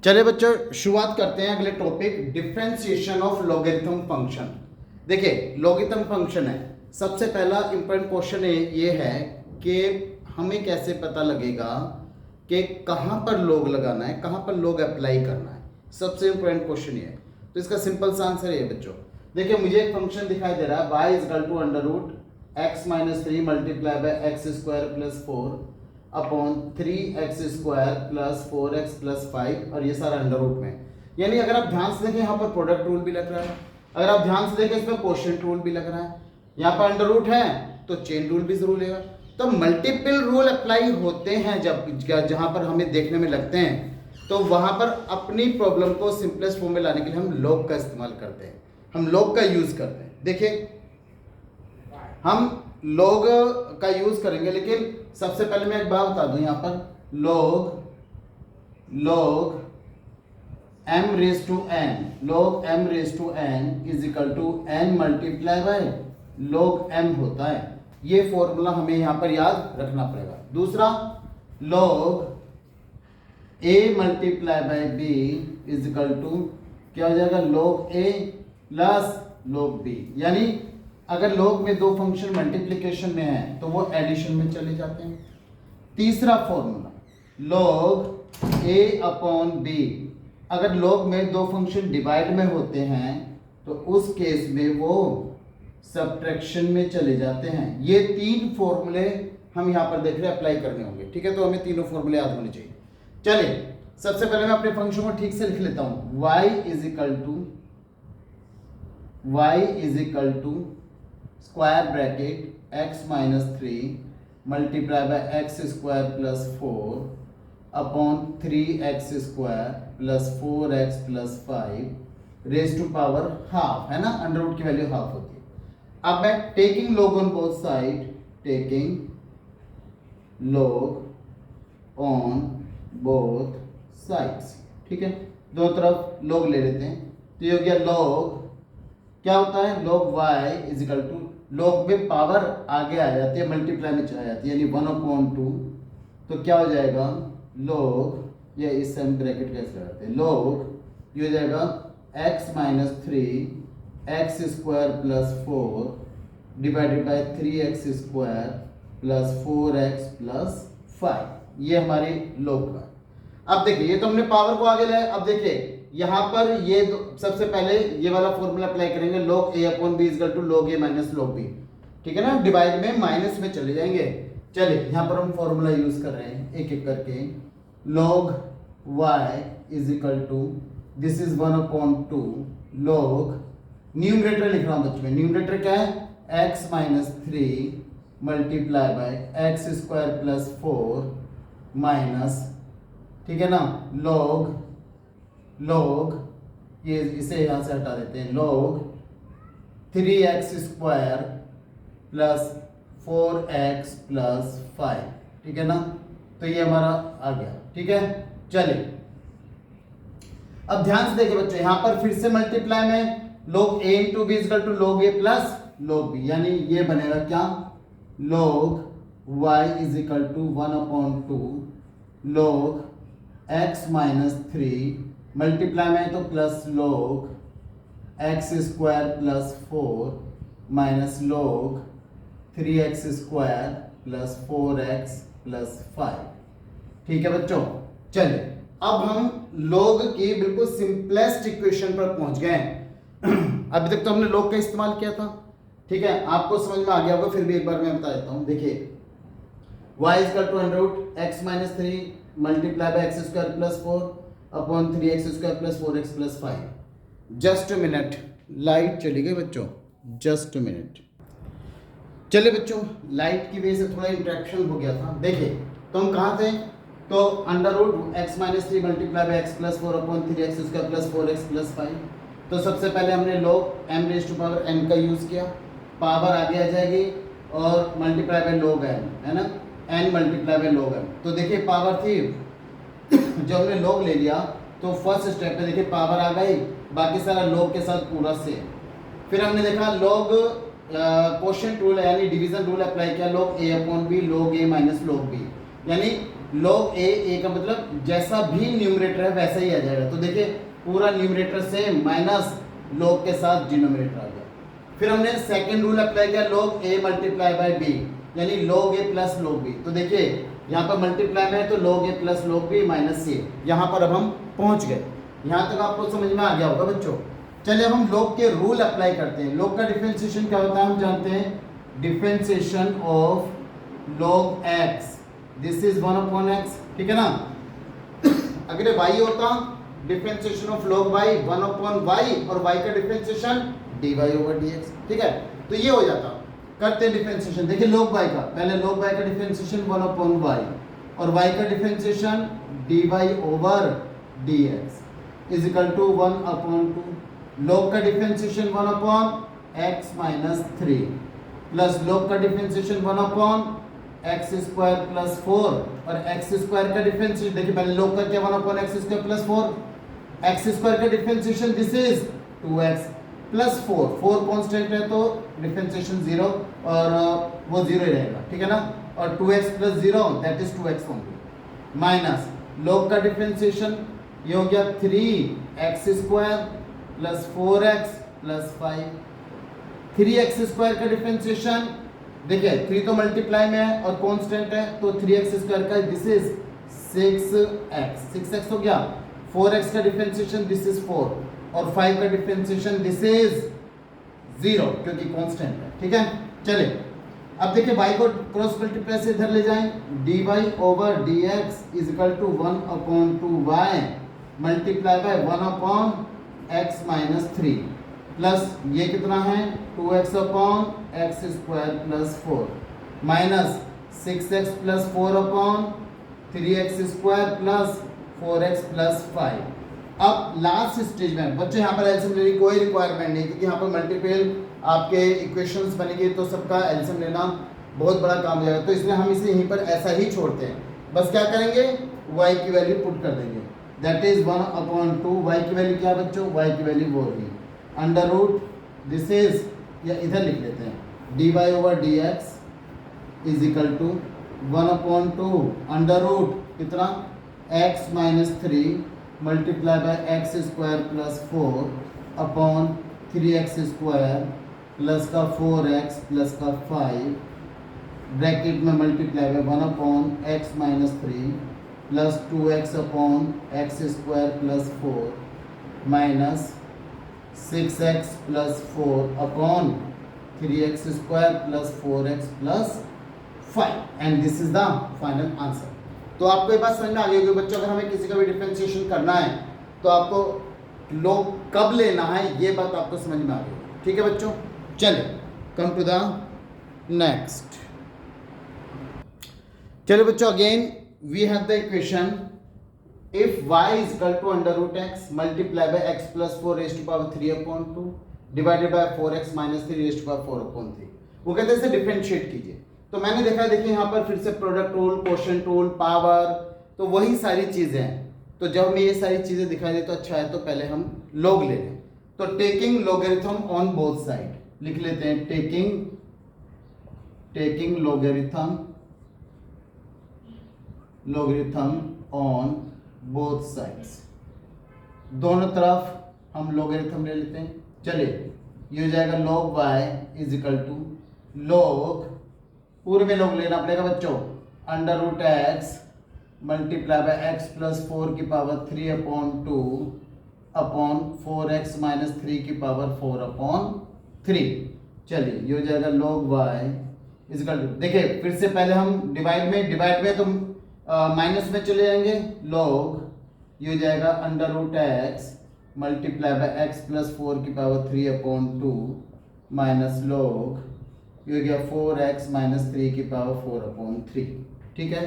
चलिए बच्चों शुरुआत करते हैं अगले topic differentiation of logarithm function. देखिए लॉगरिथम फंक्शन है, सबसे पहला इंपॉर्टेंट क्वेश्चन ये है कि हमें कैसे पता लगेगा कि कहाँ पर लॉग लगाना है, कहाँ पर लॉग अप्लाई करना है। सबसे इंपॉर्टेंट क्वेश्चन ये है। तो इसका सिंपल सा आंसर ये है बच्चों, देखिए मुझे एक फंक्शन दिखाई दे रहा है y is equal to under root x minus 3 multiply by x square plus 4 upon 3x square plus 4x plus 5 और ये सारा अंडर रूट में। यानी अगर आप ध्यान से देखें यहाँ पर प्रोडक्ट रूल भी लग रहा है, अगर आप ध्यान से देखें इसमें क्वोशिएंट रूल भी लग रहा है, यहाँ पर अंडर रूट है तो चेन रूल भी जरूर लेगा। तो मल्टीपल रूल अप्लाई होते हैं जब जहाँ पर हमें देखने में लगते हैं, तो वहाँ पर अपनी प्रॉब्लम को सिंपलेस्ट फॉर्म में लाने के लिए हम लॉग का इस्तेमाल करते हैं, हम लॉग का यूज करते हैं। देखिए हम लॉग का यूज करेंगे, लेकिन सबसे पहले मैं एक बात बता दूं, यहाँ पर log m raise to n, log m raise to n is equal to n multiply by log m होता है। ये फॉर्मूला हमें यहाँ पर याद रखना पड़ेगा। दूसरा log a multiply by b is equal to क्या हो जाएगा, log a plus log b। यानी अगर लॉग में दो फंक्शन मल्टीप्लिकेशन में है तो वो एडिशन में चले जाते हैं। तीसरा formula log a upon b, अगर लॉग में दो फंक्शन डिवाइड में होते हैं तो उस केस में वो सब्ट्रैक्शन में चले जाते हैं। ये तीन फॉर्मूले हम यहाँ पर देख रहे हैं अप्लाई करने होंगे, ठीक है। तो हमें तीनों फॉर्मूले याद होने चाहिए। चलिए सबसे पहले मैं अपने फंक्शन को ठीक से लिख लेता हूँ। y is equal to square bracket x minus 3 multiply by x square plus 4 upon 3x square plus 4x plus 5 raise to power half, है ना, अंडर रूट की वैल्यू हाफ होती है। अब मैं taking log on both side, taking log on both sides, ठीक है, दोनों तरफ लॉग ले लेते हैं। तो ये हो गया लॉग, क्या होता है, log y is equal to, log में पावर आगे आ जाती है, मल्टीप्लाई में चला जाती है, यानी 1/2। तो क्या हो जाएगा log, या इससे हम ब्रैकेट कैसे लगाते हैं, log ये हो जाएगा x minus 3 x square plus 4 divided by 3x square plus 4x plus 5। ये हमारी log का। अब देखिए ये तो हमने पावर को आगे लाया। अब देखिए यहाँ पर ये सबसे पहले ये वाला फॉर्मूला अप्लाई करेंगे, log a upon b equal to log a minus log b, ठीक है ना, डिवाइड में माइनस में चले जाएंगे। चलिए यहाँ पर हम फॉर्मूला यूज कर रहे हैं एक एक करके। log y is equal to, this is 1/2 log, numerator लिख रहा हूँ बच्चों में, न्यूमरेटर क्या है, x minus 3 multiply by x square plus 4 minus, ठीक है ना, log ये इसे यहाँ से हटा देते हैं, log 3x square plus 4x plus 5, ठीक है ना। तो ये हमारा आ गया, ठीक है। चलिए अब ध्यान से देखिए बच्चों, यहाँ पर फिर से मल्टीप्लाई में log a into b equal to log a plus log b, यानी ये बनेगा क्या, log y is equal to 1/2 log x minus 3 multiply में तो plus log x square plus 4 minus log 3x square plus 4x plus 5, ठीक है बच्चों। चलिए अब हम log की बिल्कुल सिंपलेस्ट इक्वेशन पर पहुंच गए हैं। अभी तक तो हमने log का इस्तेमाल किया था, ठीक है, आपको समझ में आ गया होगा, फिर भी एक बार मैं बता देता हूं। देखिए y is equal to under root x minus 3 multiply by x square plus 4 upon 3x square plus 4x plus 5। Just a minute, light चली गई बच्चों, जस्ट अ मिनट। चलिए बच्चों लाइट की वजह से थोड़ा इंटरेक्शन हो गया था। देखिए तो हम कहाँ थे, तो under root x minus 3 multiply by x plus 4 upon 3x square plus 4x plus 5। तो सबसे पहले हमने log m raise to power n का यूज़ किया, पावर आगे आ जाएगी और मल्टीप्लाई बाय log m, है ना, n multiply by log m। तो देखिए पावर थी, जब हमने log ले लिया तो फर्स्ट स्टेप पे देखिए पावर आ गई, बाकी सारा log के साथ पूरा से। फिर हमने देखा log क्वोशिएंट रूल यानी डिवीजन रूल अप्लाई किया, log a upon b log a minus log b, यानी log a का मतलब जैसा भी न्यूमरेटर है वैसा ही आ जाएगा। तो देखिए पूरा न्यूमरेटर सेम माइनस log के साथ डिनोमिनेटर आ गया। फिर हमने सेकंड रूल अप्लाई किया log a multiply by b, यानी log a plus log b। तो देखिए यहाँ पर मल्टीप्लाई में है तो log a plus log b minus c। यहाँ पर अब हम पहुँच गए। यहाँ तक आपको समझ में आ गया होगा बच्चों। चलिए अब हम log के रूल अप्लाई करते हैं। log का डिफरेंशिएशन क्या होता है हम जानते हैं, differentiation of log x, this is 1/x, ठीक है ना। अगर ये y होता differentiation of log y 1/y और y का डिफरेंशिएशन dy/dx, ठीक है। तो ये हो जाता। करते हैं डिफरेंशिएशन। देखिए log y का, पहले log y का डिफरेंशिएशन 1/y और y का differentiation dy/dx is equal to 1/2। log का differentiation 1/x minus 3 plus log का डिफरेंशिएशन 1/x स्क्वायर प्लस 4 और x स्क्वायर का डिफरेंशिएशन देखिए पहले log का क्या 1/x square plus 4, x square का differentiation this is 2x plus 4 constant है तो डिफरेंशिएशन 0 और वो 0 ही रहेगा, ठीक है ना। और 2x plus 0 that is 2x only minus log का डिफरेंशिएशन ये हो गया 3x square plus 4x plus 5। 3x square का डिफरेंशिएशन देखिए 3 तो मल्टीप्लाई में है और कांस्टेंट है तो 3x स्क्वायर का दिस इज 6x हो गया। 4x का डिफरेंशिएशन दिस इज 4 और 5 का डिफरेंशिएशन दिस इज 0 क्योंकि कांस्टेंट है, ठीक है। चलिए अब देखिए y को क्रॉस मल्टीप्लाई से इधर ले जाएं, dy/dx is equal to 1/2y multiply by 1/x minus 3 plus ये कितना है 2x/x square plus 4 minus 6x plus 4/3x square plus 4x plus 5। अब लास्ट स्टेज में बच्चे यहाँ पर एलसीएम लेने की कोई रिक्वायरमेंट नहीं क्योंकि यहाँ पर मल्टीपल आपके इक्वेशंस बनेंगे तो सबका एलसीएम लेना बहुत बड़ा काम हो जाएगा। तो इसलिए हम इसे यहीं पर ऐसा ही छोड़ते हैं। बस क्या करेंगे y की वैल्यू पुट कर देंगे, दैट इज 1/2। y की वैल्यू क्या बच्चों, y की वैल्यू वो होगी अंडर रूट दिस इज, या इधर लिख लेते हैं dy/dx is equal to 1/2 under root कितना x minus 3 multiply by x square plus 4 upon 3x square plus का 4x प्लस का 5 ब्रैकेट में multiply by 1/x minus 3 plus 2x upon x square plus 4 minus 6x plus 4 upon 3x square plus 4x plus 5 and this is the final answer. तो आपको ये बात समझ में आ गई होगी बच्चों, अगर हमें किसी का भी डिफरेंशिएशन करना है तो आपको log कब लेना है ये बात आपको समझ में आ गई, ठीक है बच्चों। चलिए कम टू द नेक्स्ट। चलिए बच्चों again we have the equation if y is equal to under root x multiply by x plus 4 raised to power 3/2 divided by 4x minus 3 raised to power 4/3। वो कहते हैं इसे differentiate कीजिए। तो मैंने देखा देखिए यहाँ पर फिर से product rule, quotient rule, power, तो वही सारी चीजें हैं। तो जब हमें ये सारी चीजें दिखाई दे तो अच्छा है तो पहले हम log ले लें। तो taking logarithm on both side लिख लेते हैं, taking logarithm on both sides, दोनों तरफ हम लॉगरिथम ले लेते हैं। चलिए ये हो जाएगा log y is equal to log, पूरे में log लेना पड़ेगा बच्चों, under root x multiply by x plus 4 की पावर 3/2 अपॉन 4x माइनस 3 की पावर 4/3। चलिए ये हो जाएगा log y is equal to, देखिए फिर से पहले हम डिवाइड में तो माइनस में चले जाएंगे, log ये हो जाएगा under root x multiply by x plus 4 की पावर 3/2 माइनस log ये हो गया 4x माइनस 3 की पावर 4/3, ठीक है।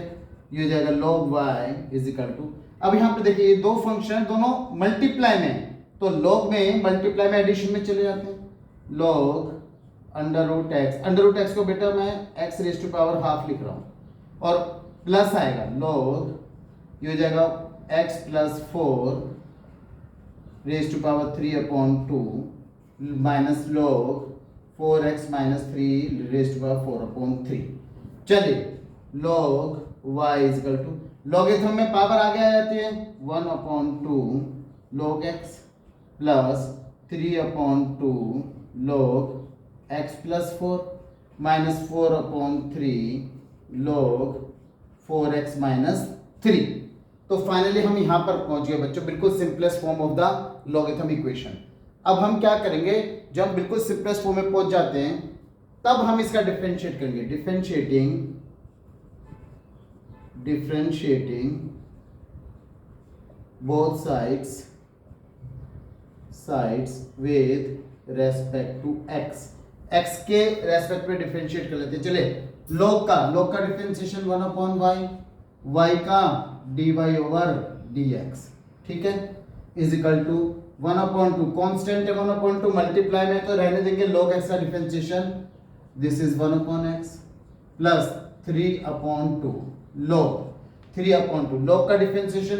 ये हो जाएगा log y is equal to, अब यहाँ पे देखिए ये दो फंक्शन दोनों मल्टीप्लाई में, तो log में मल्टीप्लाई में एडिशन में चले जाते हैं, log अंडर रूट x को बेटा मैं x raise to power half लिख रहा हूँ और प्लस आएगा log ये हो जाएगा x plus 4 raise to power 3/2 minus log 4x minus 3 raise to power 4/3। चलिए log y is equal to, logarithm में पावर आगे आ जाती है 1/2 log x plus 3/2 log x plus 4 minus 4/3 log 4x minus 3। तो फाइनली हम यहां पर पहुंच गए बच्चों, बिल्कुल simplest form of the logarithm equation. अब हम क्या करेंगे, जब बिल्कुल सिंपलेस्ट फॉर्म में पहुंच जाते हैं तब हम इसका डिफरेंशिएट करेंगे। Differentiating both sides with respect to x के रेस्पेक्ट में डिफरेंशिएट कर लेते हैं। चले log का डिफरेंशिएशन 1/y, y का dy ओवर dx, ठीक है, इज इक्वल टू 1/2 कांस्टेंट है 1/2 मल्टीप्लाई में तो रहने देंगे log x का differentiation, this is 1/x plus 3/2 log का differentiation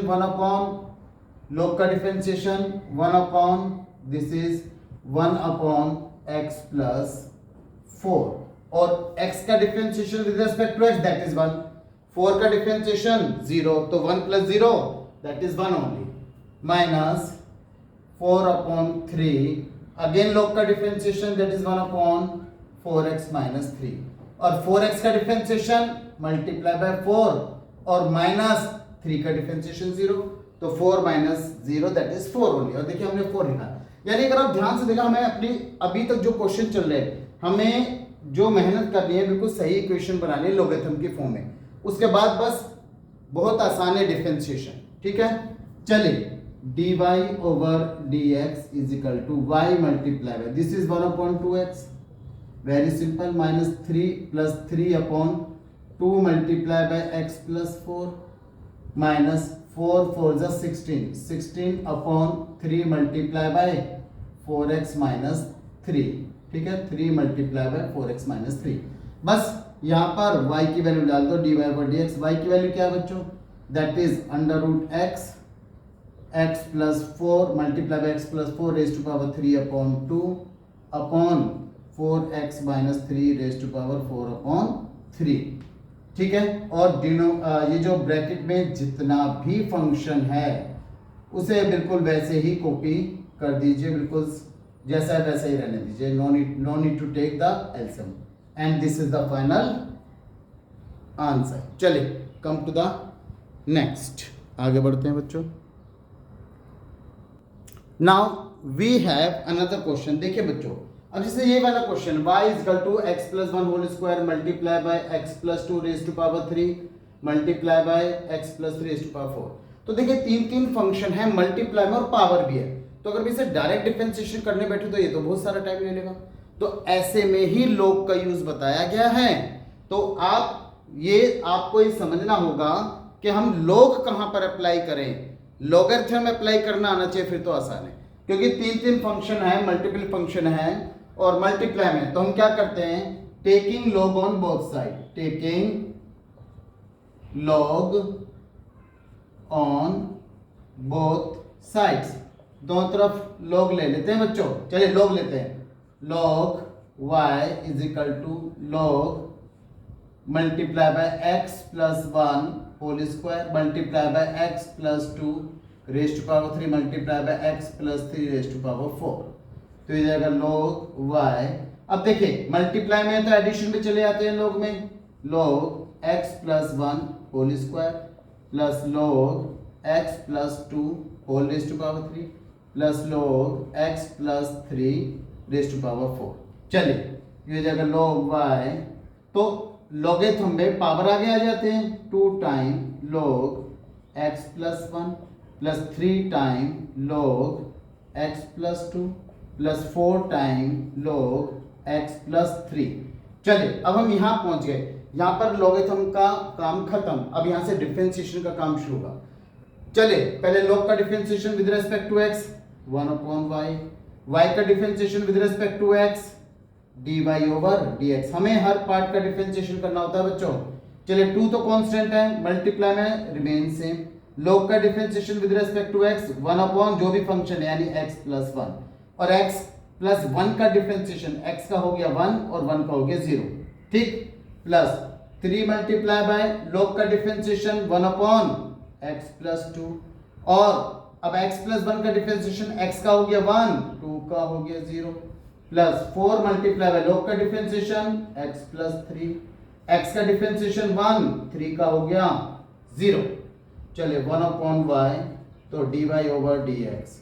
1/, this is 1/x plus 4 और x का differentiation with respect to x that is 1, 4 का डिफरेंशिएशन 0 तो 1 plus 0 that is 1 only, minus 4/3 again log का differentiation that is 1/4x minus 3 और 4x का differentiation multiply by 4 और minus 3 का differentiation 0 तो 4 माइनस 0 दैट इज 4 ओनली। और देखिए हमने 4 लिखा, यानी अगर आप ध्यान से देखा हमें अपनी अभी तक जो क्वेश्चन चल रहे हैं हमें जो मेहनत करनी है बिल्कुल सही इक्वेशन बनानी है लॉगरिथम की फॉर्म में, उसके बाद बस बहुत आसान है डिफरेंशिएशन, ठीक है। चलिए dy over dx is equal to y multiply by this is 1/2x, very simple, minus 3 plus 3/2 multiply by x plus 4 minus 4 4 जा 16/3 मल्टीप्लाई बाय 4x माइनस 3, ठीक है, 3 मल्टीप्लाई बाय 4x माइनस 3। बस यहाँ पर y की वैल्यू डाल दो dy over dx, y की वैल्यू क्या है बच्चों, that is √x x plus 4 multiply by x plus 4 raise to power 3/2 upon 4x minus 3 raise to power 4/3, ठीक है। और ये जो ब्रैकेट में जितना भी फंक्शन है उसे बिल्कुल वैसे ही कॉपी कर दीजिए, बिल्कुल जैसा है वैसे ही रहने दीजिए, no need to take the LCM and this is the final answer. चलिए कम टू द नेक्स्ट, आगे बढ़ते हैं बच्चों। Now we have another question. देखिए बच्चों, अब जैसे ये वाला question y is equal to x plus 1 whole square multiply by x plus 2 raise to power 3 multiply by x plus 3 raise to power 4। तो देखिए तीन फंक्शन है, मल्टीप्लाई में और पावर भी है, तो अगर इसे डायरेक्ट डिफरेंशिएशन करने बैठे तो ये तो बहुत सारा टाइम ले लेगा, तो ऐसे में ही log का यूज बताया गया है। तो आपको ये समझना होगा कि हम log कहां पर अप्लाई करें, लॉगरिथम अप्लाई करना आना चाहिए, फिर तो आसान है, क्योंकि तीन फंक्शन है, मल्टीपल फंक्शन है और मल्टीप्लाई में, तो हम क्या करते हैं, taking log on both side, taking log on both sides, दोनों तरफ log ले लेते हैं बच्चों। चलिए log लेते हैं, log y is equal to log multiply by x plus 1 whole square multiply by x plus 2 raise to power 3 multiply by x plus 3 raise to power 4, तो ये जाएगा log y। अब देखिए मल्टीप्लाई में तो एडिशन में चले जाते हैं log में, log x plus 1 whole square plus log x plus 2 whole raise to power 3 plus log x plus 3 raise to power 4। चलिए ये जाएगा log y, तो लॉगरिथम में पावर आगे आ जाते हैं, 2 time log x plus 1 plus 3 time log x plus 2 plus 4 time log x plus 3। चलिए अब हम यहाँ पहुंच गए, यहाँ पर लॉगरिथम का काम खत्म, अब यहाँ से डिफरेंशिएशन का काम शुरू होगा। चलिए पहले log का differentiation with respect to x 1/y, y का differentiation with respect to x dy over dx, हमें हर पार्ट का डिफरेंशिएशन करना होता है बच्चों। चलिए 2 तो कांस्टेंट है, मल्टीप्लाई में रिमेन सेम, log का differentiation with respect to x 1 जो भी फंक्शन है यानी x प्लस 1 और x प्लस 1 का डिफरेंशिएशन x का हो गया 1 और 1 का हो गया 0, ठीक, प्लस 3 मल्टीप्लाई बाय log का डिफरेंशिएशन 1 अपॉन x प्लस 2, और अब x प्लस 1 का डिफरेंशिएशन x का हो गया 1, 2 का हो गया 0, प्लस 4 मल्टीप्लाई बाय log का डिफरेंशिएशन x प्लस 3, x का डिफरेंशिएशन 1, 3 का हो गया 0। चलिए 1 अपॉन y, तो dy ओवर dx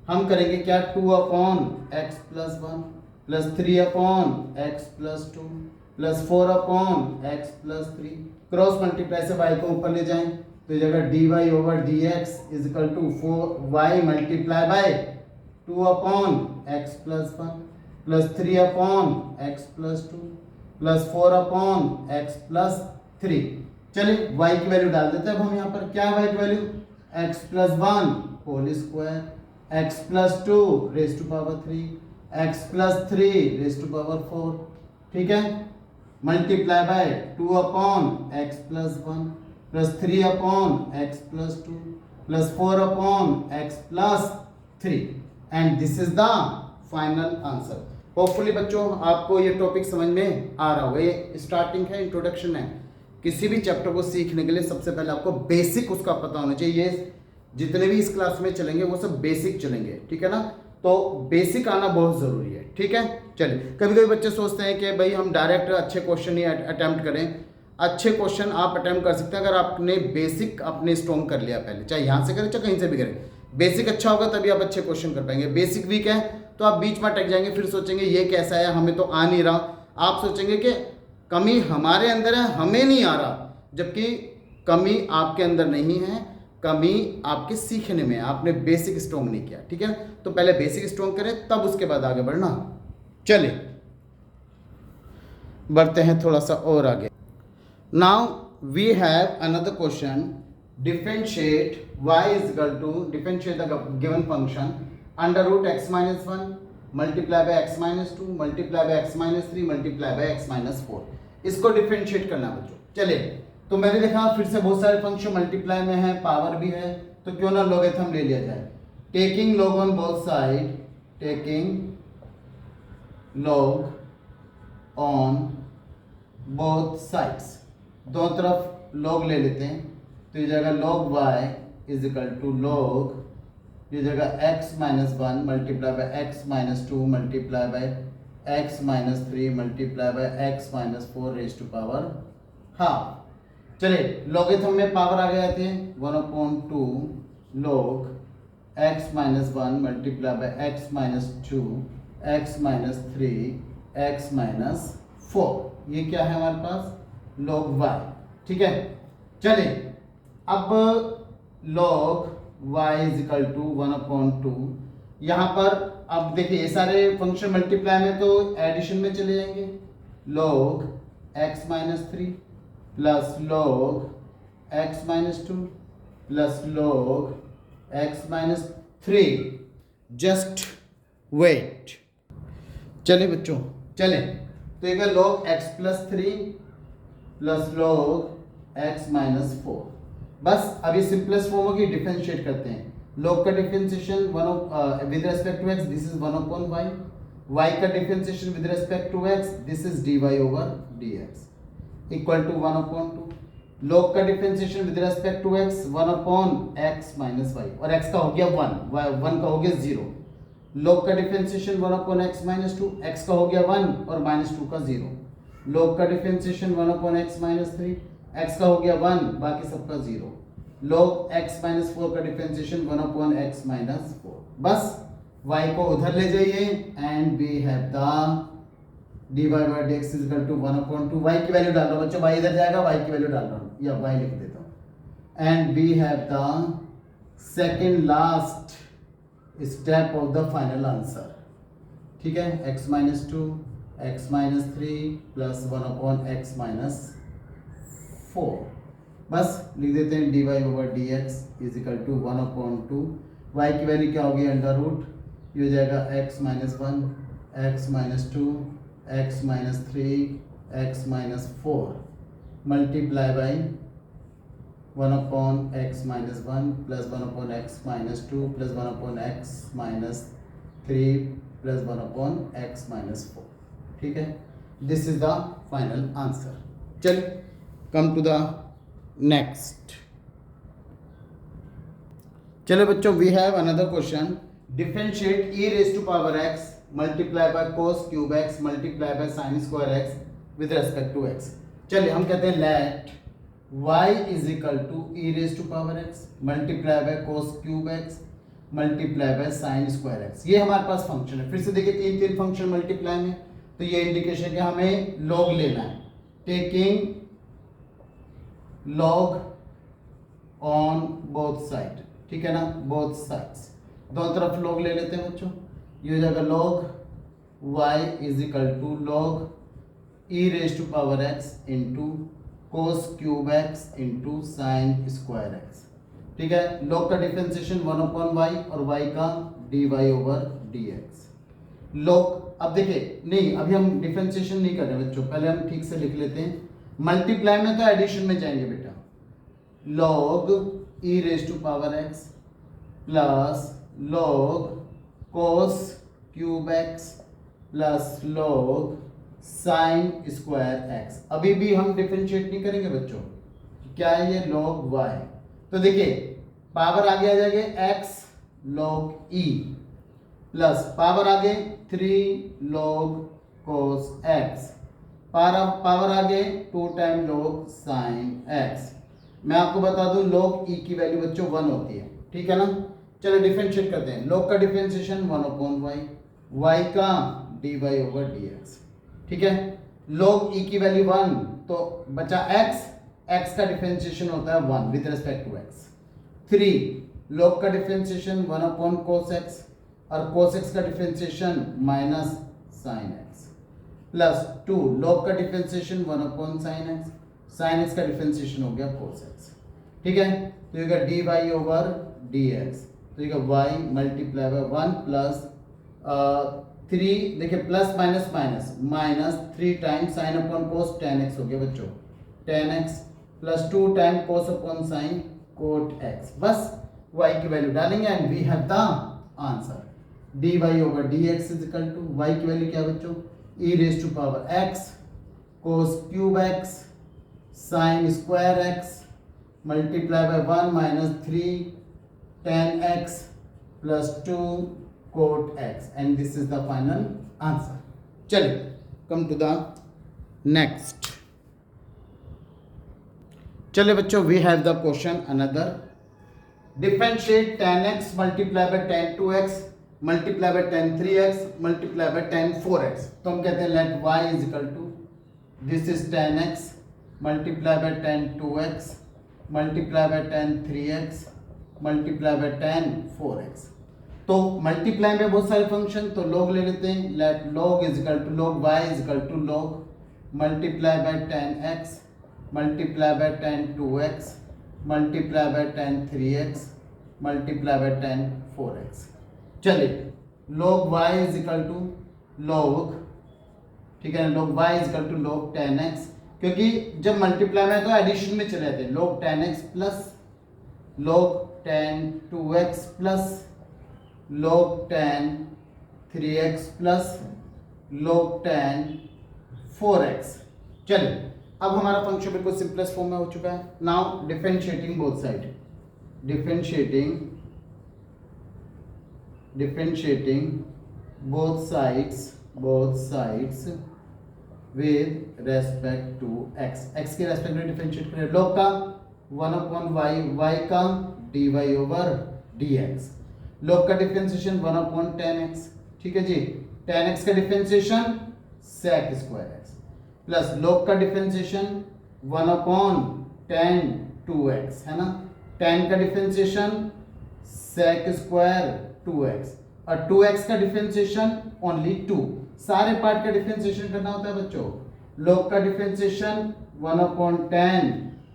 हम करेंगे क्या, 2 upon x plus 1 plus 3 upon x plus 2 plus 4 upon x plus 3, cross multiply से y को ऊपर ले जाएं तो जगह dy over dx is equal to 4y multiply by 2 upon x plus 1 plus 3 upon x plus 2 plus 4 upon x plus 3। चलिए y की value डाल देते हैं अब हम यहाँ पर, क्या है y की value, x plus 1 whole square, x plus 2 raise to power 3, x plus 3 raise to power 4, ठीक है, multiply by 2 upon x plus 1 plus 3 upon x plus 2 plus 4 upon x plus 3, and this is the final answer. Hopefully बच्चों आपको ये topic समझ में आ रहा होगा। ये स्टार्टिंग है, इंट्रोडक्शन है। किसी भी चैप्टर को सीखने के लिए सबसे पहले आपको बेसिक उसका पता होना चाहिए। ये जितने भी इस क्लास में चलेंगे वो सब बेसिक चलेंगे, ठीक है ना, तो बेसिक आना बहुत ज़रूरी है, ठीक है। चलिए, कभी कभी बच्चे सोचते हैं कि भाई हम डायरेक्ट अच्छे क्वेश्चन ही अटैम्प्ट करें। अच्छे क्वेश्चन आप अटैम्प्ट कर सकते हैं अगर आपने बेसिक अपने स्ट्रॉन्ग कर लिया पहले, चाहे यहाँ से करें चाहे कहीं से भी करें। बेसिक अच्छा होगा तभी आप अच्छे क्वेश्चन कर पाएंगे। बेसिक वीक है तो आप बीच में अटक जाएंगे, फिर सोचेंगे ये कैसा है, हमें तो आ नहीं रहा। आप सोचेंगे कि कमी हमारे अंदर है, हमें नहीं आ रहा, जबकि कमी आपके अंदर नहीं है, कमी आपके सीखने में है, आपने बेसिक स्ट्रॉन्ग नहीं किया, ठीक है। तो पहले बेसिक स्ट्रॉन्ग करें तब उसके बाद आगे बढ़ना। चलिए बढ़ते हैं थोड़ा सा और आगे। Now we have another question, differentiate y is equal to differentiate the given function under root x minus 1 multiply by x minus 2 multiply by x minus 3 multiply by x minus 4। इसको डिफरेंशिएट करना बच्चों। चलिए, तो मैंने देखा फिर से बहुत सारे फंक्शन मल्टीप्लाई में है, पावर भी है, तो क्यों ना लोगरिथम ले लिया जाए। Taking log on both side, taking log on both sides, दोनों तरफ log ले लेते हैं, तो ये जगह log y is equal to log, ये जगह x minus 1 multiply by x minus 2 multiply by x minus 3 multiply by x minus 4 raise to power half. चलिए, लॉगरिथम में पावर आगे आती है 1/2 log x minus 1 multiply by x minus 2 x minus 3 x minus 4। ये क्या है हमारे पास, log y, ठीक है। चलिए, अब log y is equal to 1/2, यहाँ पर अब देखिए ये सारे फंक्शन मल्टीप्लाई में तो एडिशन में चले जाएंगे। log x minus 3 plus log x minus 2 plus log x minus 3, just wait. चलिए बच्चों, चले तो एक log x plus 3 plus log x minus 4। बस अभी सिंपलेस्ट फॉर्म होगी, डिफरेंशिएट करते हैं। log का differentiation with respect to x, this is 1/y, y का differentiation with respect to x, this is dy over dx equal to 1/2। log का differentiation with respect to x 1/x minus y, और x का हो गया 1 का हो गया 0। log का डिफरेंशिएशन 1/x माइनस 2, x का हो गया 1 और माइनस 2 का 0। log का डिफरेंशिएशन 1/x माइनस 3, x का हो गया 1, बाकी सबका 0। log x माइनस 4 का डिफरेंशिएशन 1/x माइनस 4। बस y को उधर ले जाइए and we have the dy by dx is equal to 1/2। y की वैल्यू डाल रहा हूं बच्चों, y इधर जाएगा, y की वैल्यू डाल रहा हूं, या y लिख देता हूं, and we have the second last step of the final answer, ठीक है। x minus 2 x minus 3 plus 1/x minus 4। बस लिख देते हैं dy over dx is equal to 1/2। y की वैल्यू क्या होगी, अंडर रूट, ये हो जाएगा x minus 1 x minus 2 x minus 3 x minus 4 multiply by 1/x minus 1 plus 1/x minus 2 plus 1/x minus 3 plus 1/x minus 4, ठीक है। This is the final answer. चलिए come to the next. चलो बच्चों, we have another question. Differentiate e raise to power x multiply by cos cube x multiply by sin square x with respect to x। चलिए हम कहते हैं let y is equal to e raise to power x multiply by cos cube x multiply by sin square x। ये हमारे पास function है। फिर से देखिए तीन तीन फंक्शन मल्टीप्लाई में, तो ये इंडिकेशन कि हमें लॉग लेना है। Taking log on both side, ठीक है ना, बोथ साइड्स, दोनों तरफ लॉग ले लेते हैं बच्चों। ये हो जाएगा log y is equal to log e raise to power x into cos cube x into sine square x, ठीक है। लॉग का डिफरेंशिएशन 1/y और y का dy ओवर dx। लॉग, अब देखिए नहीं, अभी हम डिफरेंशिएशन नहीं कर रहे बच्चों, पहले हम ठीक से लिख लेते हैं। मल्टीप्लाई में तो एडिशन में जाएंगे बेटा। Log e raise to power x plus log cos cube x plus log sine square x। अभी भी हम डिफरेंशिएट नहीं करेंगे बच्चों, क्या है ये, लॉग y। तो देखिए पावर आगे आ जाएंगे x log e plus power आगे 3 लॉग कोस x, पावर आगे 2 टाइम लॉग साइन x। मैं आपको बता दूं लॉग e की वैल्यू बच्चों 1 होती है, ठीक है ना। चलो डिफरेंशिएट करते हैं। लॉग का डिफरेंशिएशन 1/y, y का dy ओवर dx, ठीक है। लॉग e की वैल्यू 1 तो बचा x का डिफरेंशिएशन होता है 1 with respect to x। 3 log का डिफरेंशिएशन 1/cos x और cos x का differentiation minus sin x plus 2 log का differentiation 1/sin x, sin x का डिफरेंशिएशन हो गया cos x, ठीक है। तो ये dy ओवर dx, तो ये y मल्टीप्लाई बाय 1 प्लस 3, देखिए plus minus minus minus 3 time sine upon cos tan x हो गया बच्चों, tan x plus 2 time cos upon sine cot x। बस y की वैल्यू डालेंगे and we have the answer. dy over dx is equal to y की value क्या है बच्चों, e raise to power x cos cube x sine square x multiply by 1 minus 3 tan x plus 2 cot x and this is the final answer. चलिए come to the next. चलिए बच्चों, we have the question another. Differentiate tan x multiply by tan 2x multiply by tan 3x multiply by tan 4x. तो हम कहते हैं let y is equal to this is tan x multiply by tan 2x multiply by tan 3x multiply by tan 4x। तो multiply में बहुत सारे function, तो log ले लेते हैं। Let log is equal to log y is equal to log multiply by tan x multiply by tan 2x multiply by tan 3x multiply by tan 4x। चलिए log y is equal to log, ठीक है, log y is equal to log tan x, क्योंकि जब multiply में तो addition में चले जाते हैं। Log tan x plus log tan 2x plus log tan 3x plus log tan 4x। चलिए अब हमारा फंक्शन बिल्कुल सिंपलेस्ट फॉर्म में हो चुका है। Now differentiating both side, differentiating both sides with respect to x। x के रेस्पेक्ट में डिफरेंशिएट करें। log का 1/y, y का dy ओवर dx। log का डिफरेंशिएशन 1/tan x, ठीक है जी। tan x का differentiation sec square x plus log का डिफरेंशिएशन 1/tan 2x, है ना। tan का डिफरेंशिएशन sec स्क्वायर 2x और 2x का डिफरेंशिएशन ओनली 2। सारे पार्ट का डिफरेंशिएशन करना होता है बच्चों। log का डिफरेंशिएशन 1/tan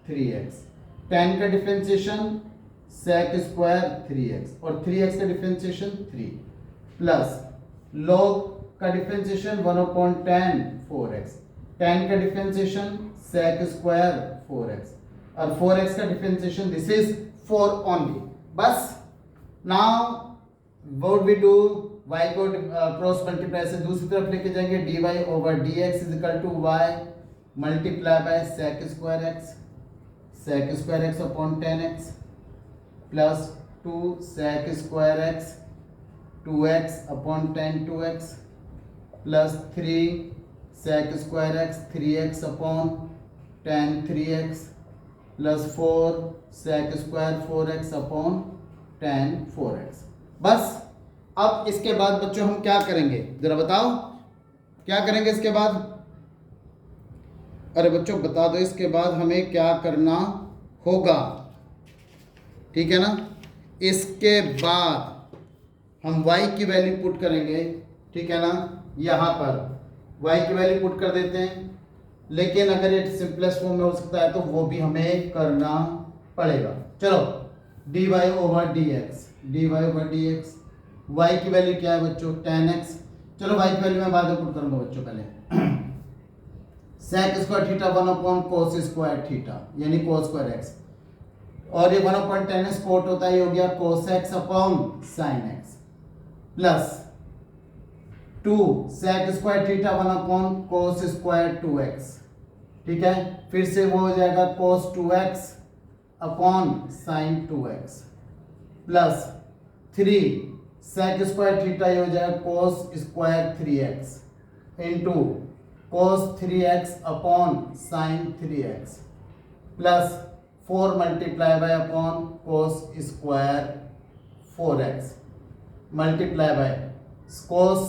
3x, tan का डिफरेंशिएशन sec स्क्वायर 3x और 3x का डिफरेंशिएशन 3 प्लस log का डिफरेंशिएशन 1/tan 4x, tan का डिफरेंशिएशन sec स्क्वायर 4x और 4x का डिफरेंशिएशन दिस इज 4 ओनली। बस now what we do, y को क्रॉस मल्टीप्लाई से दूसरी तरफ लेके जाएंगे, dy over dx is equal to y multiply by sec square x upon 10x plus 2 sec square x 2x upon 10 2x plus 3 sec square x 3x upon 10 3x plus 4 sec square 4x upon 10 4x। बस अब इसके बाद बच्चों हम क्या करेंगे, जरा बताओ क्या करेंगे इसके बाद? अरे बच्चों बता दो इसके बाद हमें क्या करना होगा, ठीक है ना। इसके बाद हम y की वैल्यू पुट करेंगे, ठीक है ना। यहाँ पर y की वैल्यू पुट कर देते हैं, लेकिन अगर ये सिंपलेस्ट फॉर्म में हो सकता है तो वो भी हमें करना पड़ेगा। चलो dy ओवर dx, y की वैल्यू क्या है बच्चों 10x। चलो y की वैल्यू मैं बाद में पुट करूंगा बच्चों। पहले sec square theta 1 upon cos square theta यानी कोस स्क्वायर एक्स, और ये 1 अपॉन 10 स्क्वायर होता है, ये हो गया cos x upon sine x plus 2 sec square theta 1 upon cos square 2x, ठीक है। फिर से वो हो जाएगा cos 2x upon sine 2x plus 3 sec square theta ये हो जाएगा cos square 3x into cos 3x upon sine 3x plus 4 multiply by upon cos square 4x multiply by cos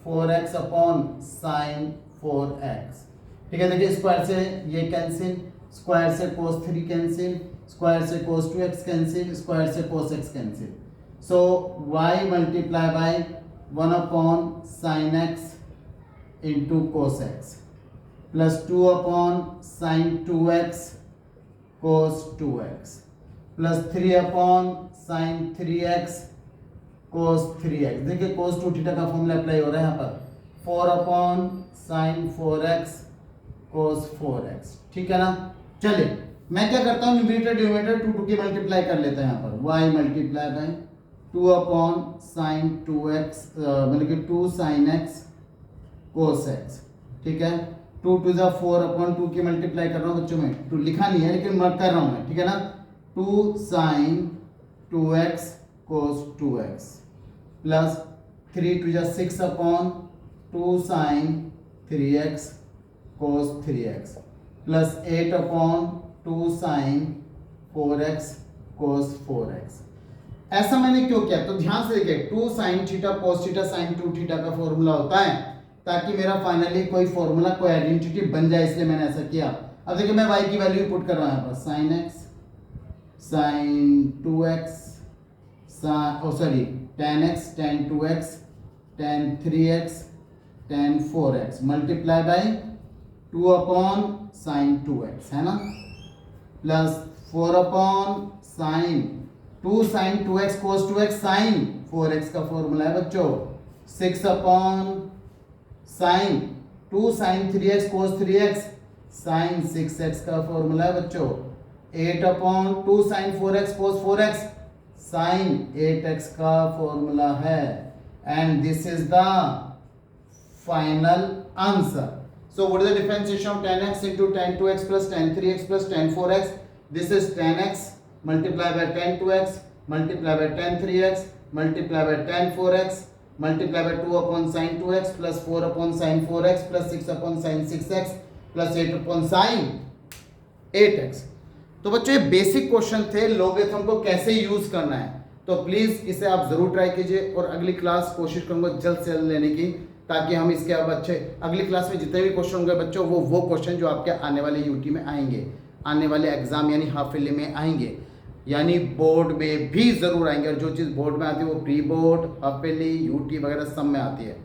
4x upon sine 4x, ठीक है। देखिए square से ये cancel, square से कोस 3 cancel, square से कोस 2x कैंसिल, स्क्वायर से कोस x cancel. So y multiply by 1 upon sine x into cos x plus 2 upon sine 2x cos 2x plus 3 upon sine 3x cos 3x। देखिए कोस 2 theta का formula apply हो रहा है यहाँ पर 4 upon sine 4x cos 4x, ठीक है ना। चलिए मैं क्या करता हूँ, न्यूमरेटर डिनोमिनेटर 2 की मल्टीप्लाई कर लेता है यहाँ पर, y multiply by 2 upon sine 2x मतलब कि 2 साइन x कोस x, ठीक है। 2 टू द 4 अपॉन 2 की मल्टीप्लाई कर रहा हूँ बच्चों में, 2 लिखा नहीं है लेकिन मैं कर रहा हूँ मैं, ठीक है ना। 2 sine 2x cos 2x plus 3 to the 6 upon 2 sine 3x cos 3x plus 8 upon 2 sine 4x cos 4x। ऐसा मैंने क्यों किया, तो ध्यान से देखिए 2 sine theta cos theta sine 2 theta का फॉर्मूला होता है ताकि मेरा फाइनली कोई फॉर्मूला कोई आइडेंटिटी बन जाए, इसलिए मैंने ऐसा किया। अब देखिए मैं y की वैल्यू पुट कर रहा हूं यहाँ पर, sine x sine 2x sorry tan x tan 2x tan 3x tan 4x multiply by 2 upon sine 2x है ना, plus 4 upon sine 2 sine 2x cos 2x sine 4x का फॉर्मूला है बच्चों, 6 upon sine 2 sine 3x cos 3x sine 6x का formula है बच्चों, 8 upon 2 sine 4x cos 4x sign 8x का formula है, and this is the final answer. So what is the differentiation of tan x into tan 2x plus tan 3x plus tan 4x? This is tan x multiply by tan 2x multiply by tan 3x multiply by tan 4x multiply by 2 upon sin 2x plus 4 upon sin 4x plus 6 upon sin 6x plus 8 upon sin 8x। तो बच्चों ये basic question थे, logarithm को कैसे use करना है, तो please इसे आप जरूर ट्राई कीजिए और अगली क्लास कोशिश करूंगा जल्द से जल्द लेने की, ताकि हम इसके अब अच्छे अगली क्लास में जितने भी क्वेश्चन होंगे बच्चों वो क्वेश्चन जो आपके आने वाले यूटी में आएंगे, आने वाले एग्जाम यानी हाफ ईयरली में आएंगे, यानी बोर्ड में भी ज़रूर आएंगे, और जो चीज़ बोर्ड में आती है वो pre board half yearly UT वगैरह सब में आती है।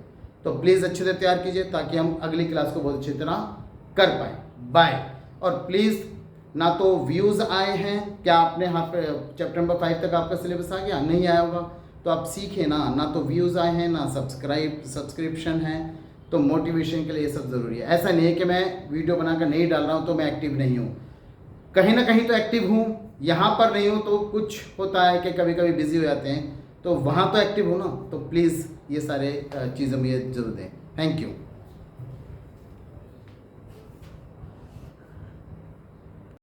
तो प्लीज़ अच्छे से तैयार कीजिए ताकि हम अगली क्लास को बहुत अच्छी तरह कर पाएँ। बाय। और प्लीज़ ना तो व्यूज़ आए हैं, क्या आपने चैप्टर नंबर 5 तक आपका सिलेबस आ गया? नहीं आया होगा तो आप सीखें ना तो व्यूज़ आए हैं ना सब्सक्रिप्शन है, तो मोटिवेशन के लिए ये सब ज़रूरी है। ऐसा नहीं है कि मैं वीडियो बनाकर नहीं डाल रहा हूँ तो मैं एक्टिव नहीं हूँ, कहीं ना कहीं तो एक्टिव हूँ, यहाँ पर नहीं हूँ तो कुछ होता है कि कभी कभी बिजी हो जाते हैं, तो वहाँ तो एक्टिव हूँ ना, तो प्लीज़ ये सारे चीज़ें मुझे जरूर दें। Thank you.